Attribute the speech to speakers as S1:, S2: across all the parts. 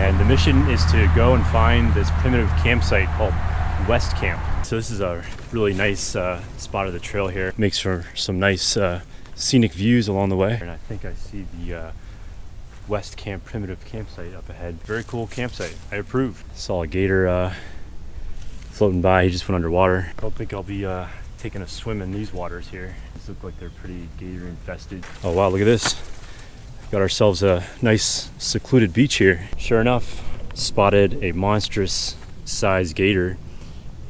S1: And the mission is to go and find this primitive campsite called West Camp. So this is a really nice spot of the trail here. Makes for some nice scenic views along the way. And I think I see the West Camp primitive campsite up ahead. Very cool campsite. I approve. Saw a gator floating by. He just went underwater. I don't think I'll be taking a swim in these waters here. These look like they're pretty gator infested. Oh wow, look at this. Got ourselves a nice secluded beach here. Sure enough, spotted a monstrous sized gator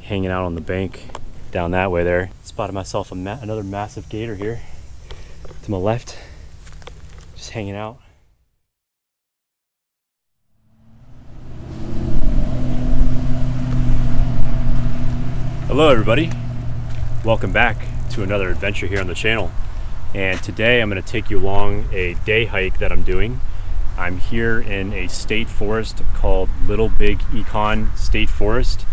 S1: hanging out on the bank down that way there. Spotted myself another massive gator here to my left, just hanging out. Hello everybody, welcome back to another adventure here on the channel. And today I'm going to take you along a day hike that I'm doing. I'm here in a state forest called Little Big Econ State Forest.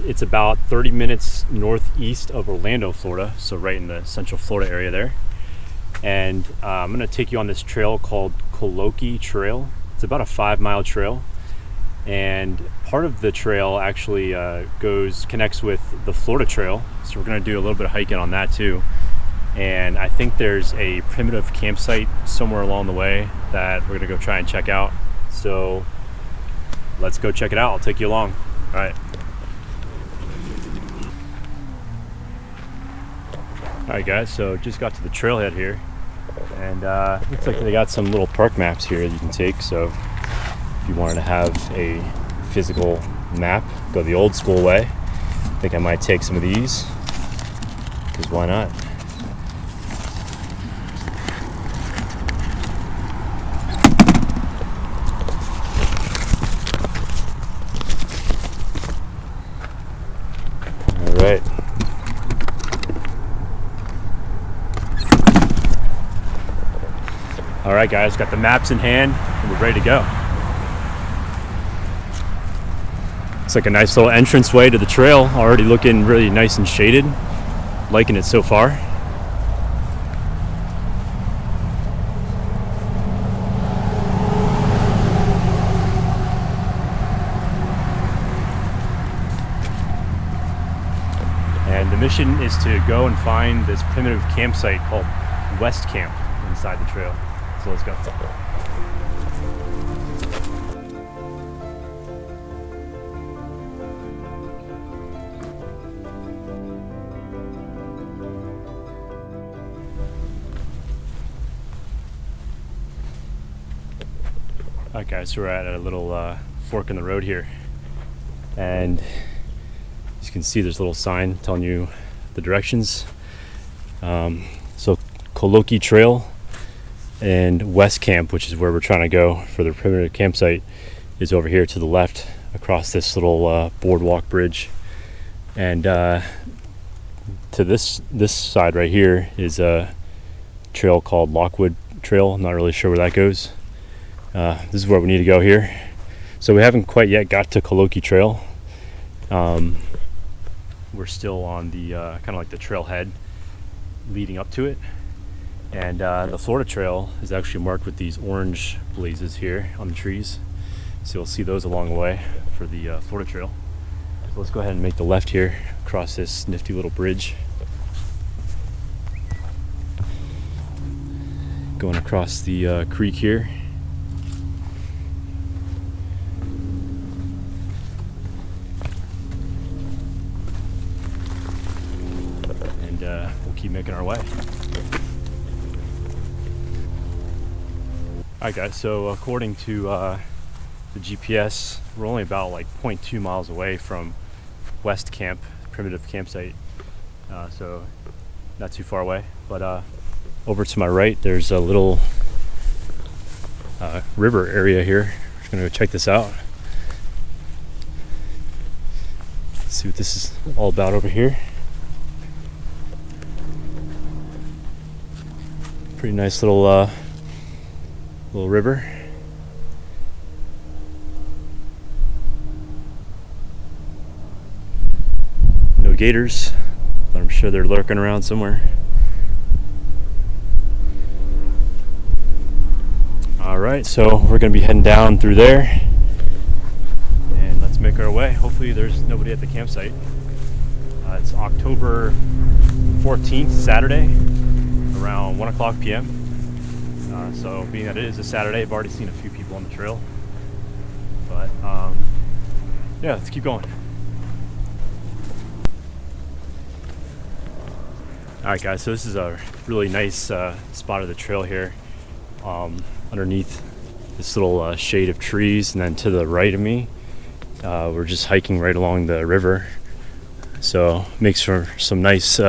S1: It's about 30 minutes northeast of Orlando, Florida, so right in the central Florida area there. And I'm going to take you on this trail called Kolokee Trail. It's about a 5-mile trail. And part of the trail actually connects with the Florida Trail. So we're going to do a little bit of hiking on that too. And I think there's a primitive campsite somewhere along the way that we're gonna go try and check out. So let's go check it out. I'll take you along. All right. All right guys, so just got to the trailhead here, and looks like they got some little park maps here that you can take. So if you wanted to have a physical map, go the old school way. I think I might take some of these, because why not? Right. All right, guys, got the maps in hand and we're ready to go. It's like a nice little entranceway to the trail, already looking really nice and shaded. Liking it so far. And the mission is to go and find this primitive campsite called West Camp inside the trail. So let's go. Alright guys, so we're at a little fork in the road here. And as you can see, there's a little sign telling you the directions. So Kolokee Trail and West Camp, which is where we're trying to go for the primitive campsite, is over here to the left across this little boardwalk bridge. And to this side right here is a trail called Lockwood Trail. I'm not really sure where that goes. This is where we need to go here. So we haven't quite yet got to Kolokee Trail. We're still on the kind of like the trailhead leading up to it. And the Florida Trail is actually marked with these orange blazes here on the trees. So you'll see those along the way for the Florida Trail. So let's go ahead and make the left here across this nifty little bridge. Going across the creek here. We'll keep making our way. Alright guys, so according to the GPS, we're only about like 0.2 miles away from West Camp, primitive campsite. So not too far away. But over to my right, there's a little river area here. We're just gonna go check this out. See what this is all about over here. Pretty nice little river. No gators, but I'm sure they're lurking around somewhere. All right, so we're gonna be heading down through there make our way. Hopefully there's nobody at the campsite. It's October 14th, Saturday, around 1 o'clock p.m. So being that it is a Saturday, I've already seen a few people on the trail. But yeah, let's keep going. Alright guys, so this is a really nice spot of the trail here, underneath this little shade of trees, and then to the right of me, we're just hiking right along the river. So makes for some nice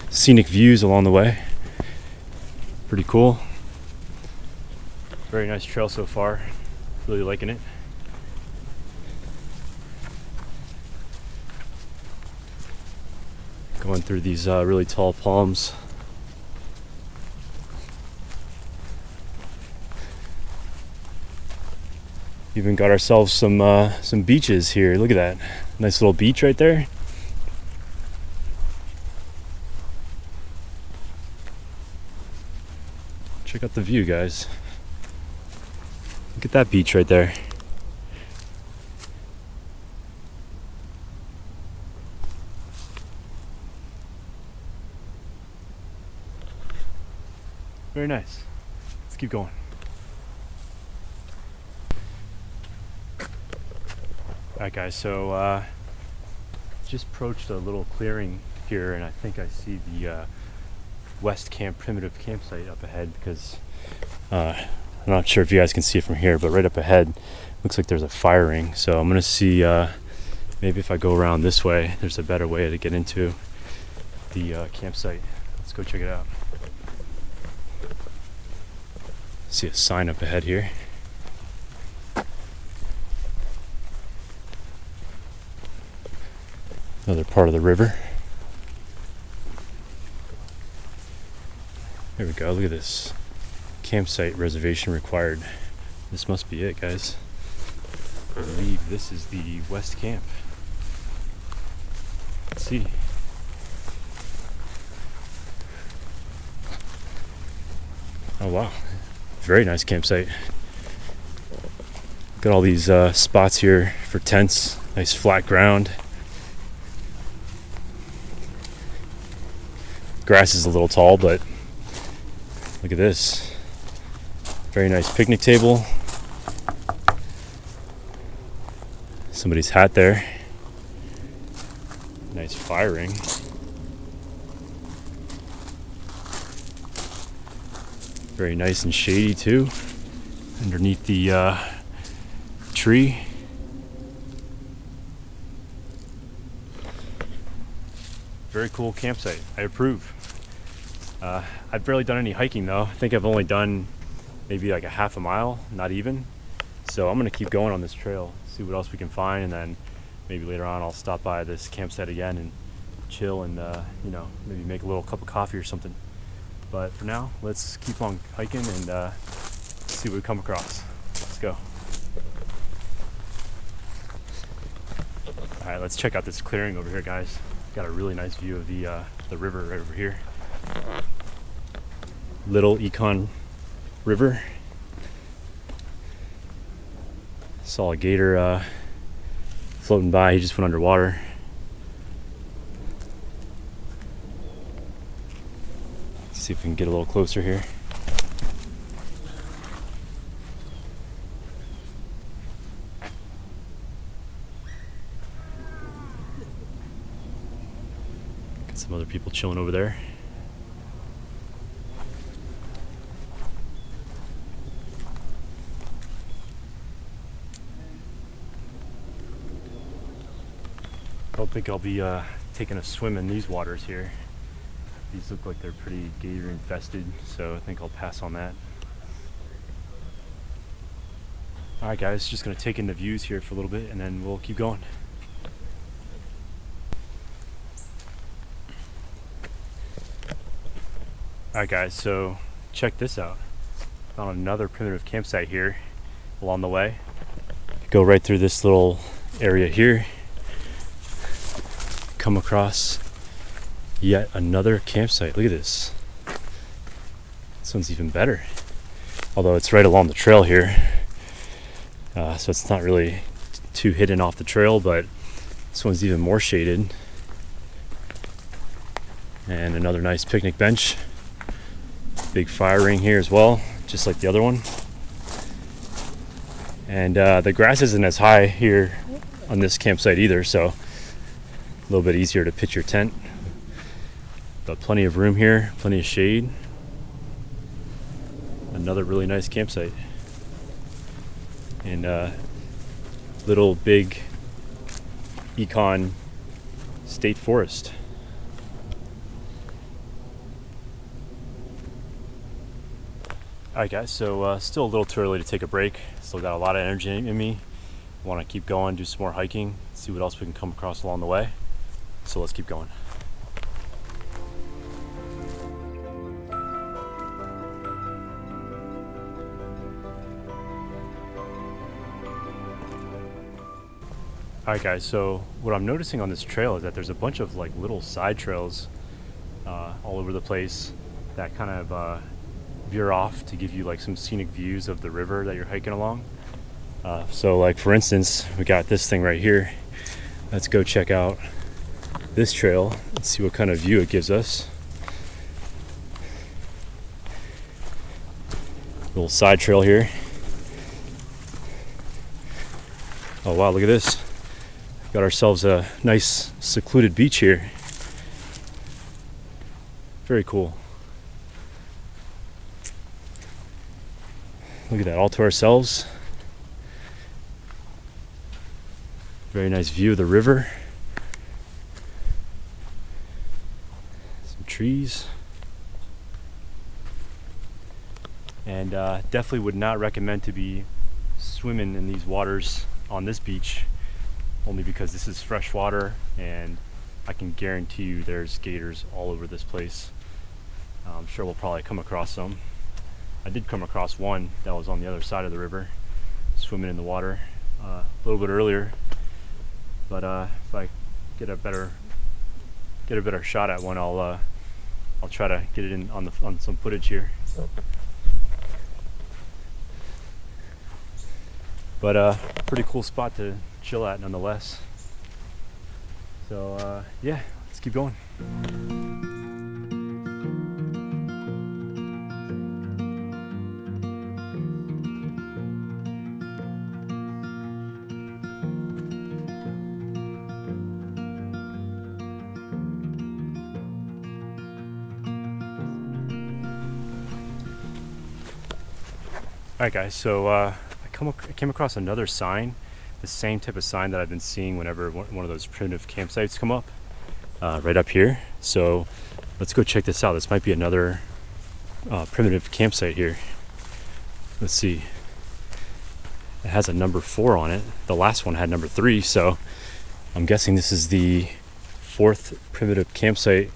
S1: scenic views along the way. Pretty cool. Very nice trail so far. Really liking it. Going through these really tall palms. Even got ourselves some beaches here. Look at that. Nice little beach right there. Check out the view, guys. Look at that beach right there. Very nice. Let's keep going. Alright guys, so just approached a little clearing here, and I think I see the West Camp primitive campsite up ahead, because I'm not sure if you guys can see it from here, but right up ahead looks like there's a fire ring. So I'm gonna see maybe if I go around this way, there's a better way to get into the campsite. Let's go check it out. See a sign up ahead here. Another part of the river. There we go, look at this. Campsite reservation required. This must be it, guys. I believe this is the West Camp. Let's see. Oh wow, very nice campsite. Got all these spots here for tents. Nice flat ground. Grass is a little tall, but look at this. Very nice picnic table. Somebody's hat there. Nice fire ring. Very nice and shady too, underneath the tree. Very cool campsite. I approve. I've barely done any hiking though. I think I've only done maybe like a half a mile, not even. So I'm gonna keep going on this trail, see what else we can find, and then maybe later on I'll stop by this campsite again and chill and you know, maybe make a little cup of coffee or something. But for now, let's keep on hiking and see what we come across. Let's go. All right, let's check out this clearing over here, guys. Got a really nice view of the river right over here. Little Econ River. Saw a gator floating by. He just went underwater. Let's see if we can get a little closer here. Got some other people chilling over there. I don't think I'll be taking a swim in these waters here. These look like they're pretty gator infested, so I think I'll pass on that. Alright guys, just gonna take in the views here for a little bit and then we'll keep going. Alright guys, so check this out. Found another primitive campsite here along the way. Go right through this little area here. Come across yet another campsite. Look at this. This one's even better. Although it's right along the trail here. So it's not really too hidden off the trail, but this one's even more shaded. And another nice picnic bench. Big fire ring here as well, just like the other one. And the grass isn't as high here on this campsite either, so a little bit easier to pitch your tent. But plenty of room here, plenty of shade. Another really nice campsite. And little big Econ state forest. Alright guys, so still a little too early to take a break. Still got a lot of energy in me. Want to keep going, do some more hiking, see what else we can come across along the way. So let's keep going. Alright guys, so what I'm noticing on this trail is that there's a bunch of like little side trails all over the place that kind of veer off to give you like some scenic views of the river that you're hiking along. So like for instance, we got this thing right here. Let's go check out this trail and see what kind of view it gives us. Little side trail here. Oh wow, look at this. Got ourselves a nice secluded beach here. Very cool. Look at that, all to ourselves. Very nice view of the river. Some trees. And definitely would not recommend to be swimming in these waters on this beach, only because this is fresh water and I can guarantee you there's gators all over this place. I'm sure we'll probably come across some. I did come across one that was on the other side of the river, swimming in the water a little bit earlier. But if I get a better shot at one, I'll try to get it in on some footage here. But pretty cool spot to chill at nonetheless. So yeah, let's keep going. Alright guys, so I came across another sign, the same type of sign that I've been seeing whenever one of those primitive campsites come up, right up here. So let's go check this out. This might be another primitive campsite here. Let's see. It has a number 4 on it. The last one had number 3, so I'm guessing this is the 4th primitive campsite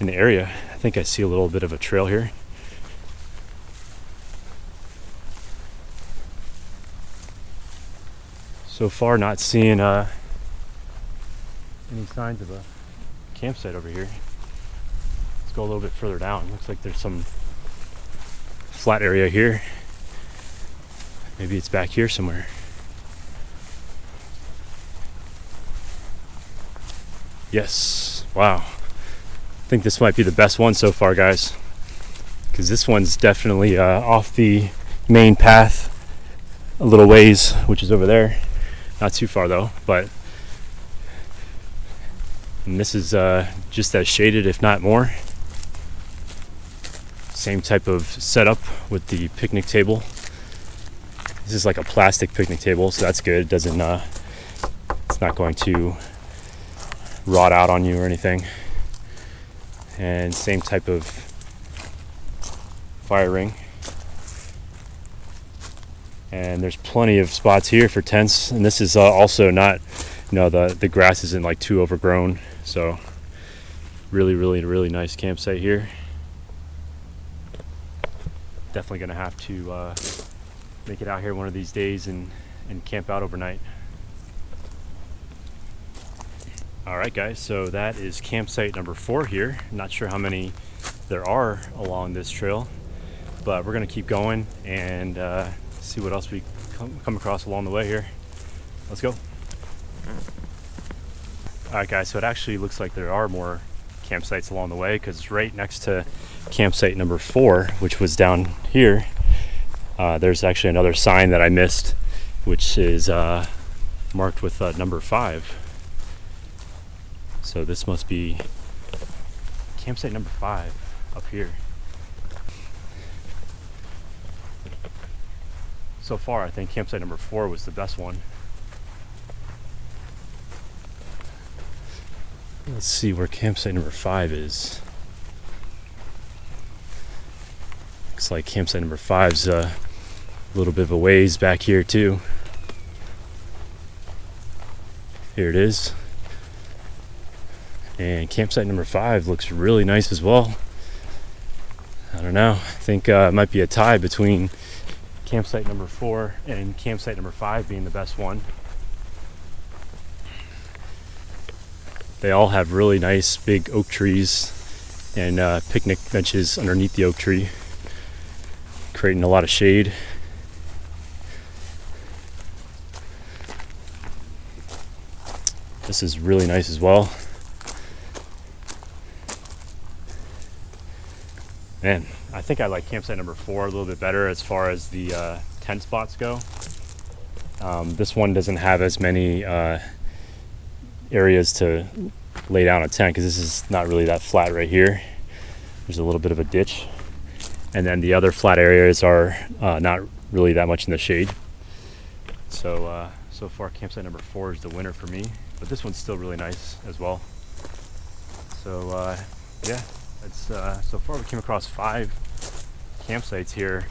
S1: in the area. I think I see a little bit of a trail here. So far not seeing any signs of a campsite over here. Let's go a little bit further down. Looks like there's some flat area here. Maybe it's back here somewhere. Yes, wow. I think this might be the best one so far, guys, because this one's definitely off the main path a little ways, which is over there. Not too far though, but and this is just as shaded, if not more. Same type of setup with the picnic table. This is like a plastic picnic table, so that's good. It doesn't, it's not going to rot out on you or anything. And same type of fire ring. And there's plenty of spots here for tents, and this is also not, you know, the grass isn't like too overgrown, so really nice campsite here. Definitely gonna have to make it out here one of these days and camp out overnight. All right guys, so that is campsite number 4 here. Not sure how many there are along this trail, but we're gonna keep going and see what else we come across along the way here. Let's go. Alright guys, so it actually looks like there are more campsites along the way, because right next to campsite number 4, which was down here, there's actually another sign that I missed, which is marked with number 5. So this must be campsite number 5 up here. So far, I think campsite number 4 was the best one. Let's see where campsite number 5 is. Looks like campsite number 5's a little bit of a ways back here too. Here it is. And campsite number 5 looks really nice as well. I don't know. I think it might be a tie between campsite number 4 and campsite number 5 being the best one. They all have really nice big oak trees and picnic benches underneath the oak tree, creating a lot of shade. This is really nice as well. Man, I think I like campsite number 4 a little bit better as far as the tent spots go. This one doesn't have as many areas to lay down a tent, because this is not really that flat right here. There's a little bit of a ditch, and then the other flat areas are not really that much in the shade. So so far campsite number 4 is the winner for me, but this one's still really nice as well. So yeah, it's so far we came across 5 campsites here,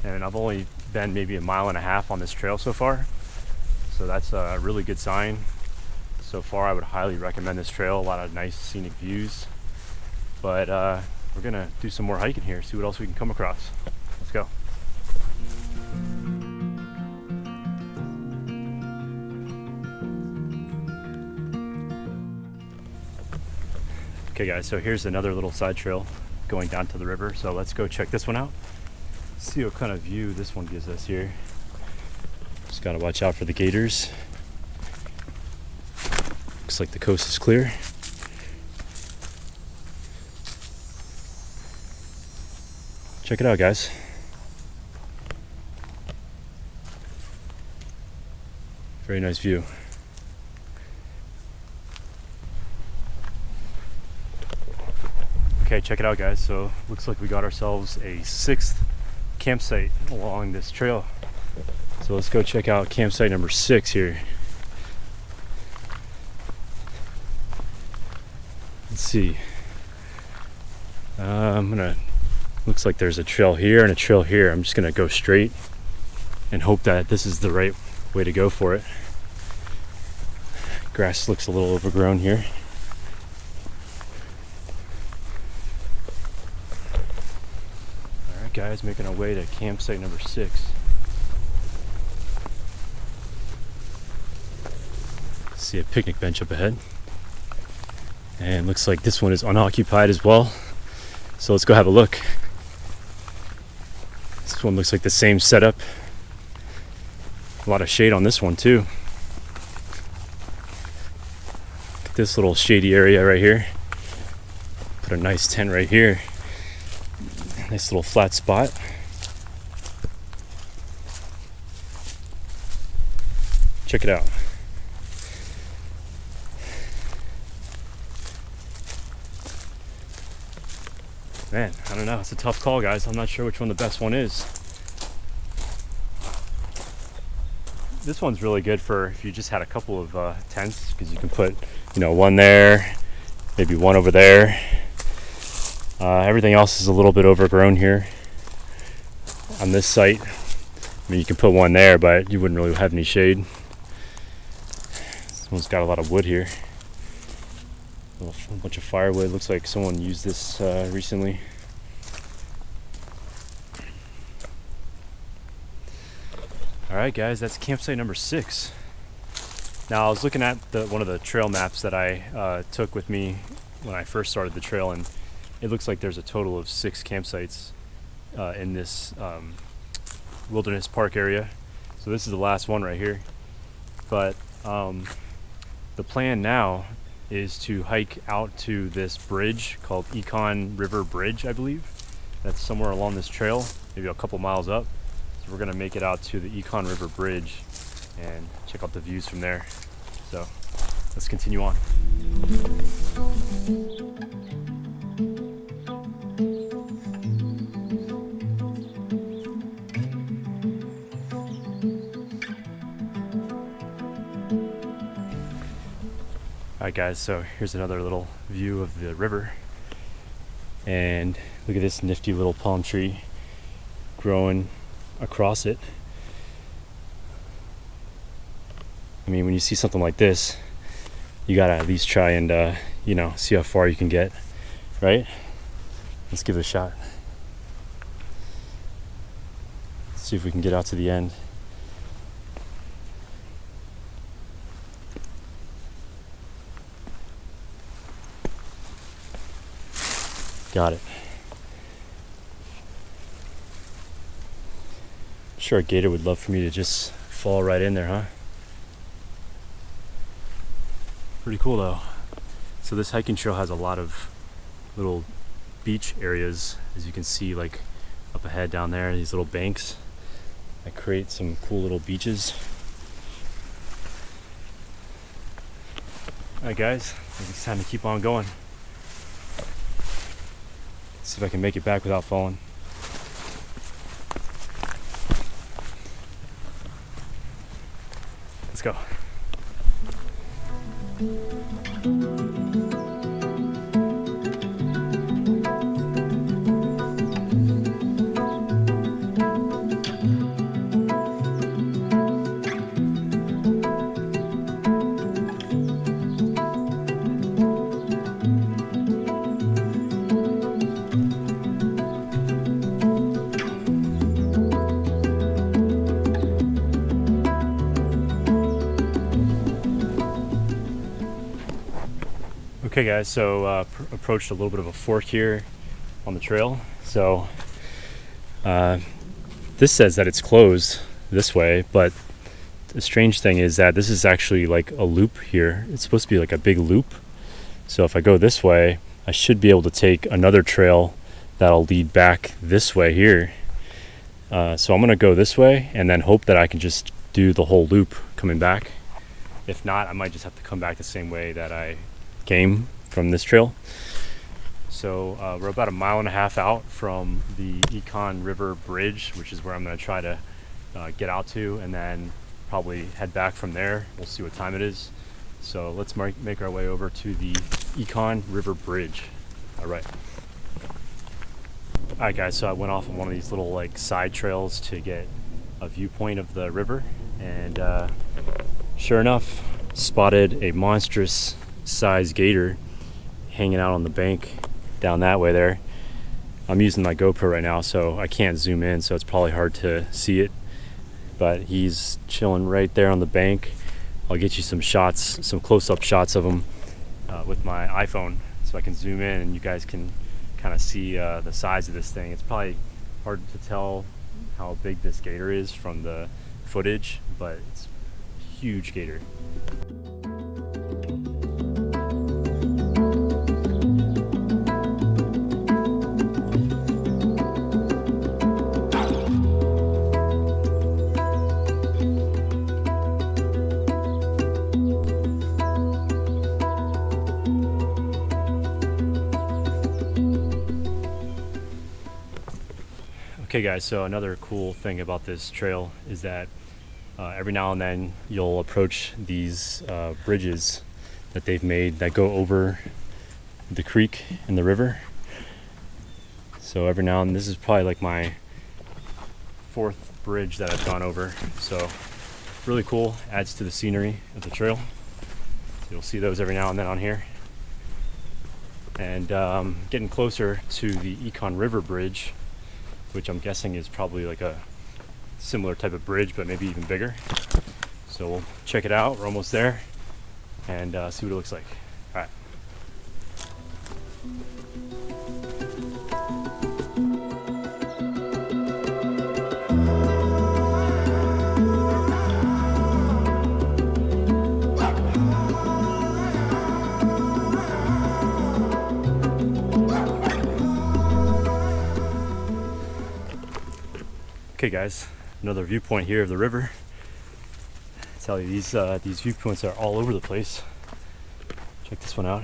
S1: and I've only been maybe a mile and a half on this trail so far, so that's a really good sign. So far I would highly recommend this trail. A lot of nice scenic views, but we're gonna do some more hiking here, see what else we can come across. Let's go. Okay guys, so here's another little side trail going down to the river, so let's go check this one out. See what kind of view this one gives us here. Just gotta watch out for the gators. Looks like the coast is clear. Check it out, guys. Very nice view. Okay, check it out, guys. So looks like we got ourselves a 6th campsite along this trail. So let's go check out campsite number 6 here. Let's see. Looks like there's a trail here and a trail here. I'm just gonna go straight and hope that this is the right way to go for it. Grass looks a little overgrown here. Alright guys, making our way to campsite number 6. See a picnic bench up ahead. And looks like this one is unoccupied as well. So let's go have a look. This one looks like the same setup. A lot of shade on this one too. Look at this little shady area right here. Put a nice tent right here. Nice little flat spot. Check it out. Man, I don't know. It's a tough call, guys. I'm not sure which one the best one is. This one's really good for if you just had a couple of tents, because you can put, one there, maybe one over there. Everything else is a little bit overgrown here on this site. I mean, you can put one there, but you wouldn't really have any shade. This one's got a lot of wood here. A bunch of firewood. Looks like someone used this recently. Alright guys, that's campsite number 6. Now I was looking at one of the trail maps that I took with me when I first started the trail, and it looks like there's a total of 6 campsites in this wilderness park area. So this is the last one right here. but the plan now is to hike out to this bridge called Econ River Bridge, I believe. That's somewhere along this trail, maybe a couple miles up. So we're gonna make it out to the Econ River Bridge and check out the views from there. So let's continue on. Alright guys, so here's another little view of the river. And look at this nifty little palm tree growing across it. I mean, when you see something like this, you gotta at least try and see how far you can get, right? Let's give it a shot. Let's see if we can get out to the end. Got it. I'm sure a gator would love for me to just fall right in there, huh? Pretty cool though. So this hiking trail has a lot of little beach areas, as you can see, like up ahead down there, these little banks that create some cool little beaches. Alright guys, I think it's time to keep on going. See if I can make it back without falling. Let's go. Okay guys, so approached a little bit of a fork here on the trail. So this says that it's closed this way, but the strange thing is that this is actually like a loop here. It's supposed to be like a big loop. So if I go this way, I should be able to take another trail that'll lead back this way here. So I'm gonna go this way and then hope that I can just do the whole loop coming back. If not, I might just have to come back the same way that I came from this trail. So we're about 1.5 miles out from the Econ River Bridge, which is where I'm going to try to get out to, and then probably head back from there. We'll see what time it is. So let's make our way over to the Econ River Bridge. All right guys, so I went off on one of these little like side trails to get a viewpoint of the river, and sure enough, spotted a monstrous size gator hanging out on the bank down that way there. I'm using my GoPro right now, so I can't zoom in, so it's probably hard to see it, but he's chilling right there on the bank. I'll get you some shots, some close-up shots of him with my iPhone, so I can zoom in and you guys can kind of see the size of this thing. It's probably hard to tell how big this gator is from the footage, but it's a huge gator. Okay guys, so another cool thing about this trail is that every now and then you'll approach these bridges that they've made that go over the creek and the river. So every now and then, this is probably like my 4th bridge that I've gone over. So really cool, adds to the scenery of the trail. So you'll see those every now and then on here. And getting closer to the Econ River Bridge, which I'm guessing is probably like a similar type of bridge, but maybe even bigger. So we'll check it out. We're almost there, and see what it looks like. All right. Okay guys, another viewpoint here of the river. I tell you, these viewpoints are all over the place. Check this one out.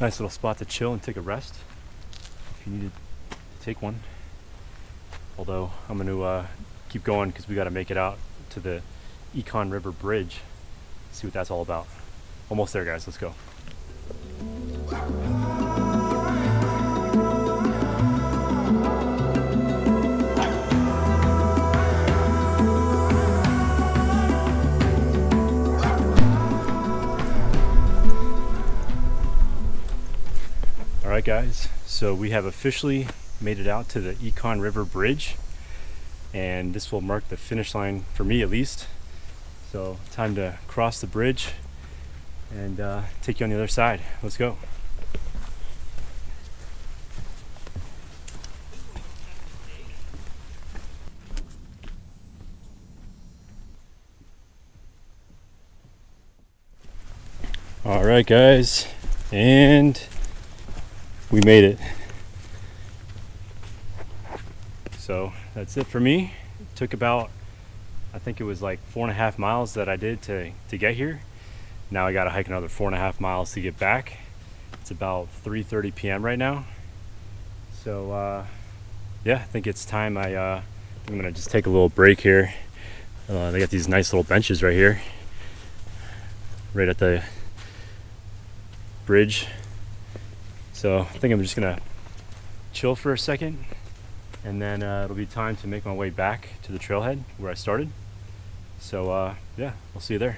S1: Nice little spot to chill and take a rest if you need to take one. Although I'm going to keep going because we got to make it out to the Econ River Bridge. See what that's all about. Almost there, guys. Let's go. All right, guys. So we have officially made it out to the Econ River Bridge, and this will mark the finish line for me, at least. So time to cross the bridge and take you on the other side. Let's go. All right, guys, and we made it. So that's it for me. It took about, I think it was like 4.5 miles that I did to get here. Now I gotta hike another 4.5 miles to get back. It's about 3:30 p.m. right now. So yeah, I think it's time I'm gonna just take a little break here. They got these nice little benches right here, right at the bridge. So I think I'm just gonna chill for a second, and then it'll be time to make my way back to the trailhead where I started. So yeah, I'll see you there.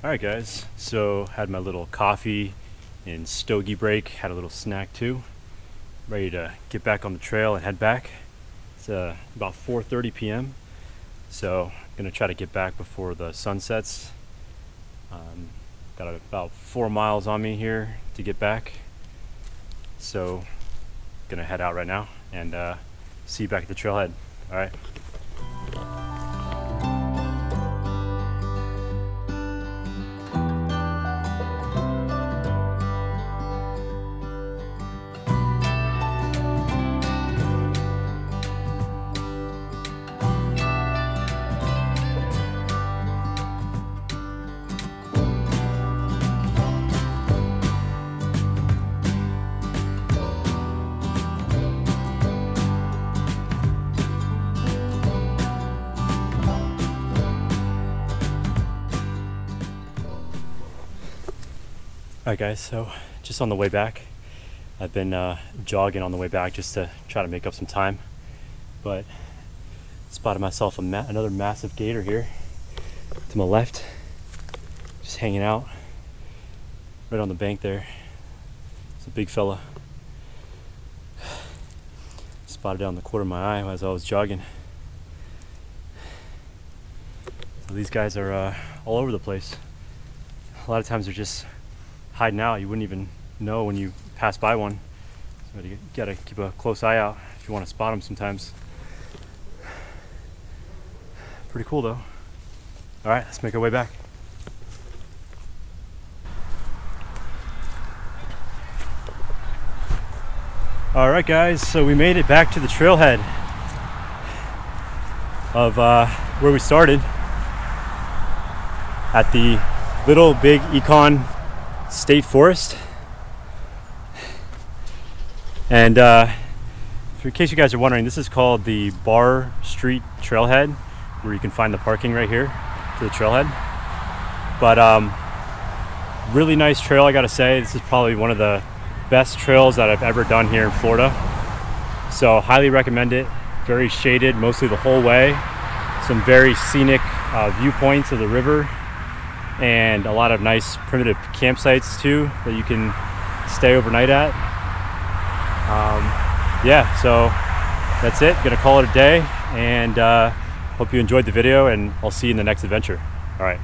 S1: Alright guys, so had my little coffee and stogie break, had a little snack too. Ready to get back on the trail and head back. It's about 4:30 p.m. So I'm gonna try to get back before the sun sets. Got about 4 miles on me here to get back. So gonna head out right now and see you back at the trailhead. Alright. Alright guys, so just on the way back, I've been jogging on the way back just to try to make up some time, but spotted myself another massive gator here to my left, just hanging out right on the bank there. It's a big fella. Spotted it on the corner of my eye as I was jogging. So these guys are all over the place. A lot of times they're just hiding out. You wouldn't even know when you pass by one. So you gotta keep a close eye out if you want to spot them sometimes. Pretty cool though. All right, let's make our way back. All right guys, so we made it back to the trailhead of where we started at the Little Big Econ State Forest. And if in case you guys are wondering, this is called the Barr Street trailhead, where you can find the parking right here to the trailhead. But really nice trail, I gotta say. This is probably one of the best trails that I've ever done here in Florida. So highly recommend it. Very shaded mostly the whole way. Some very scenic viewpoints of the river, and a lot of nice primitive campsites too that you can stay overnight at. Yeah, so that's it. Gonna call it a day, and hope you enjoyed the video, and I'll see you in the next adventure. All right.